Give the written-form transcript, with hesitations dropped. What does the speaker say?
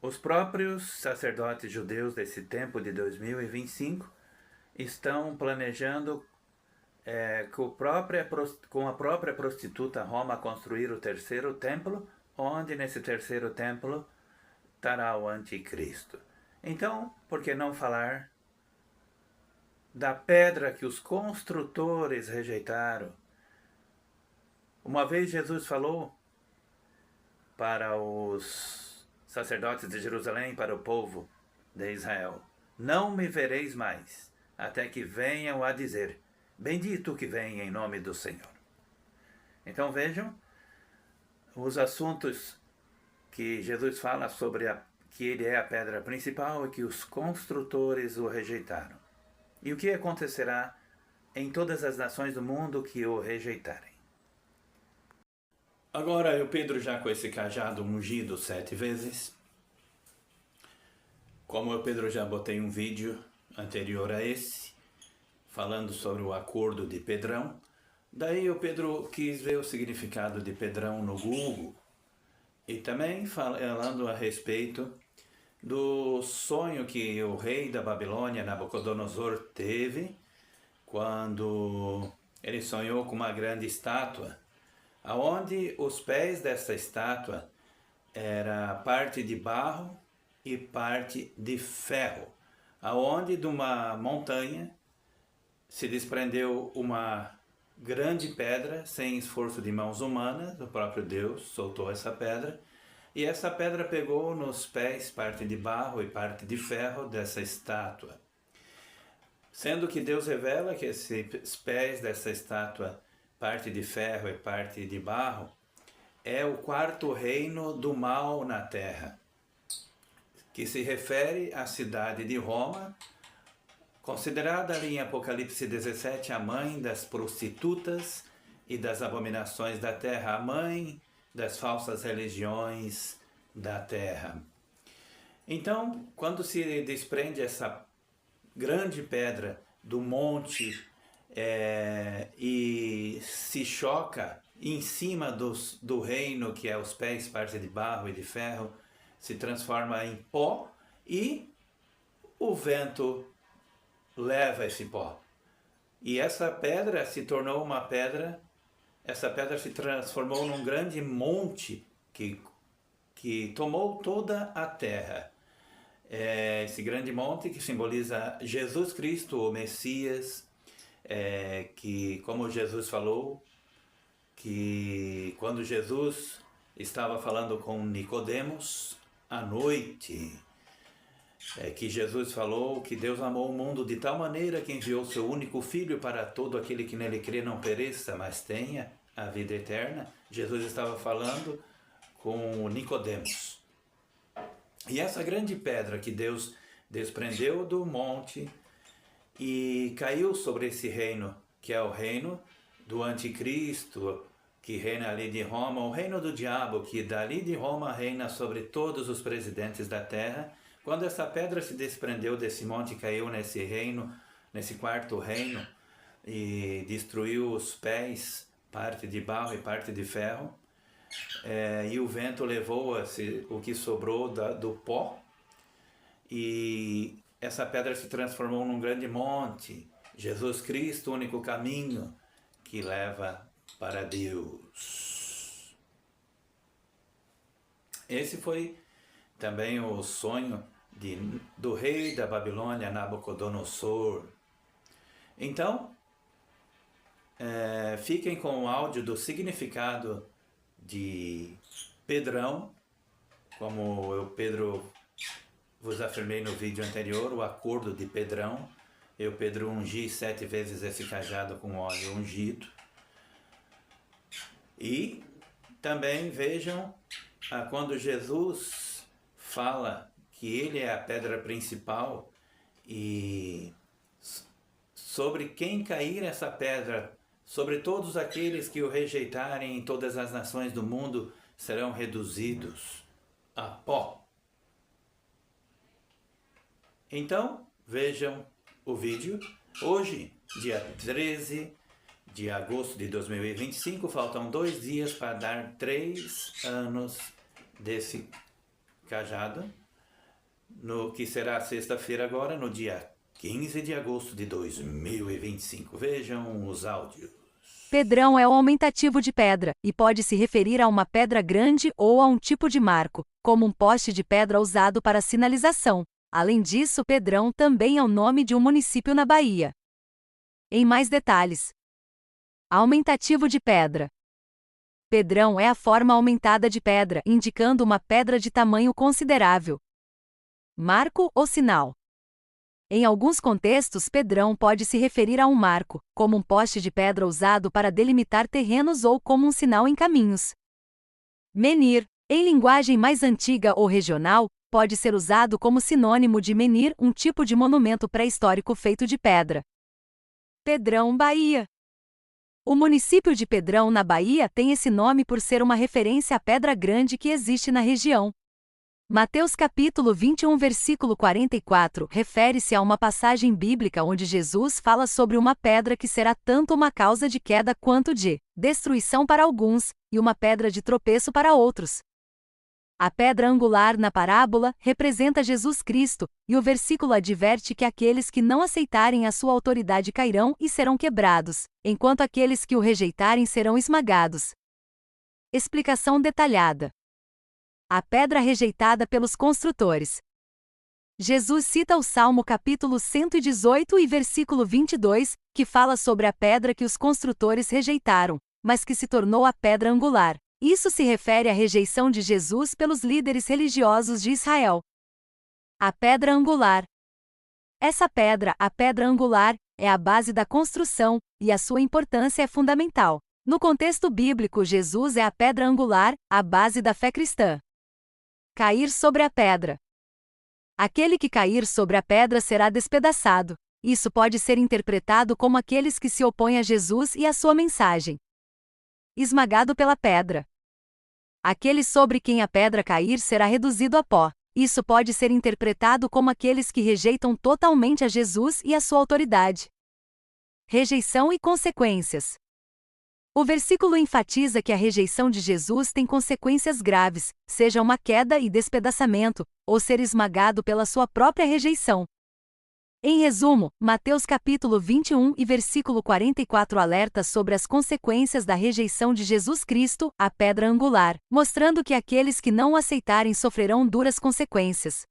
Os próprios sacerdotes judeus desse tempo de 2025 estão planejando com a própria prostituta Roma construir o terceiro templo, onde nesse terceiro templo estará o anticristo. Então, por que não falar da pedra que os construtores rejeitaram? Uma vez Jesus falou para os sacerdotes de Jerusalém, para o povo de Israel: não me vereis mais, até que venham a dizer: bendito que vem em nome do Senhor. Então vejam os assuntos que Jesus fala sobre que ele é a pedra principal e que os construtores o rejeitaram. E o que acontecerá em todas as nações do mundo que o rejeitarem. Agora eu, Pedro, já com esse cajado ungido 7 vezes, como eu, Pedro, já botei um vídeo anterior a esse, falando sobre o acordo de Pedrão, daí o Pedro quis ver o significado de Pedrão no Google, e também falando a respeito do sonho que o rei da Babilônia, Nabucodonosor, teve quando ele sonhou com uma grande estátua, aonde os pés dessa estátua era parte de barro e parte de ferro, aonde de uma montanha se desprendeu uma grande pedra sem esforço de mãos humanas, o próprio Deus soltou essa pedra, e essa pedra pegou nos pés parte de barro e parte de ferro dessa estátua. Sendo que Deus revela que esses pés dessa estátua, parte de ferro e parte de barro, é o quarto reino do mal na terra, que se refere à cidade de Roma, considerada ali em Apocalipse 17 a mãe das prostitutas e das abominações da terra, a mãe das falsas religiões da terra. Então, quando se desprende essa grande pedra do monte e se choca em cima do reino, que é os pés, parte de barro e de ferro, se transforma em pó e o vento leva esse pó. E essa pedra se tornou uma pedra, essa pedra se transformou num grande monte que tomou toda a terra. Esse grande monte que simboliza Jesus Cristo, o Messias, que, como Jesus falou, que quando Jesus estava falando com Nicodemos à noite, que Jesus falou que Deus amou o mundo de tal maneira que enviou seu único Filho para todo aquele que nele crê não pereça, mas tenha a vida eterna. Jesus estava falando com Nicodemos. E essa grande pedra que Deus desprendeu do monte e caiu sobre esse reino, que é o reino do anticristo, que reina ali de Roma, o reino do diabo, que dali de Roma reina sobre todos os presidentes da terra. Quando essa pedra se desprendeu desse monte e caiu nesse reino, nesse quarto reino, e destruiu os pés, parte de barro e parte de ferro, e o vento levou o que sobrou do pó, e essa pedra se transformou num grande monte, Jesus Cristo, o único caminho que leva para Deus. Esse foi também o sonho do rei da Babilônia, Nabucodonosor. Então, fiquem com o áudio do significado de Pedrão, como Pedro, vos afirmei no vídeo anterior, o acordo de Pedrão. Eu, Pedro, ungi 7 vezes esse cajado com óleo ungido. E também vejam quando Jesus fala que ele é a pedra principal e sobre quem cair essa pedra, sobre todos aqueles que o rejeitarem em todas as nações do mundo, serão reduzidos a pó. Então, vejam o vídeo. Hoje, dia 13 de agosto de 2025, faltam 2 dias para dar 3 anos desse cajado. no que será sexta-feira agora, no dia 15 de agosto de 2025. Vejam os áudios. Pedrão é o aumentativo de pedra, e pode se referir a uma pedra grande ou a um tipo de marco, como um poste de pedra usado para sinalização. Além disso, Pedrão também é o nome de um município na Bahia. Em mais detalhes. Aumentativo de pedra. Pedrão é a forma aumentada de pedra, indicando uma pedra de tamanho considerável. Marco ou sinal. Em alguns contextos, pedrão pode se referir a um marco, como um poste de pedra usado para delimitar terrenos ou como um sinal em caminhos. Menir, em linguagem mais antiga ou regional, pode ser usado como sinônimo de menir, um tipo de monumento pré-histórico feito de pedra. Pedrão, Bahia. O município de Pedrão, na Bahia, tem esse nome por ser uma referência à pedra grande que existe na região. Mateus capítulo 21 versículo 44 refere-se a uma passagem bíblica onde Jesus fala sobre uma pedra que será tanto uma causa de queda quanto de destruição para alguns, e uma pedra de tropeço para outros. A pedra angular na parábola representa Jesus Cristo, e o versículo adverte que aqueles que não aceitarem a sua autoridade cairão e serão quebrados, enquanto aqueles que o rejeitarem serão esmagados. Explicação detalhada. A pedra rejeitada pelos construtores. Jesus cita o Salmo capítulo 118 e versículo 22, que fala sobre a pedra que os construtores rejeitaram, mas que se tornou a pedra angular. Isso se refere à rejeição de Jesus pelos líderes religiosos de Israel. A pedra angular. Essa pedra, a pedra angular, é a base da construção, e a sua importância é fundamental. No contexto bíblico, Jesus é a pedra angular, a base da fé cristã. Cair sobre a pedra. Aquele que cair sobre a pedra será despedaçado. Isso pode ser interpretado como aqueles que se opõem a Jesus e a sua mensagem. Esmagado pela pedra. Aquele sobre quem a pedra cair será reduzido a pó. Isso pode ser interpretado como aqueles que rejeitam totalmente a Jesus e a sua autoridade. Rejeição e consequências. O versículo enfatiza que a rejeição de Jesus tem consequências graves, seja uma queda e despedaçamento, ou ser esmagado pela sua própria rejeição. Em resumo, Mateus capítulo 21 e versículo 44 alerta sobre as consequências da rejeição de Jesus Cristo, a pedra angular, mostrando que aqueles que não o aceitarem sofrerão duras consequências.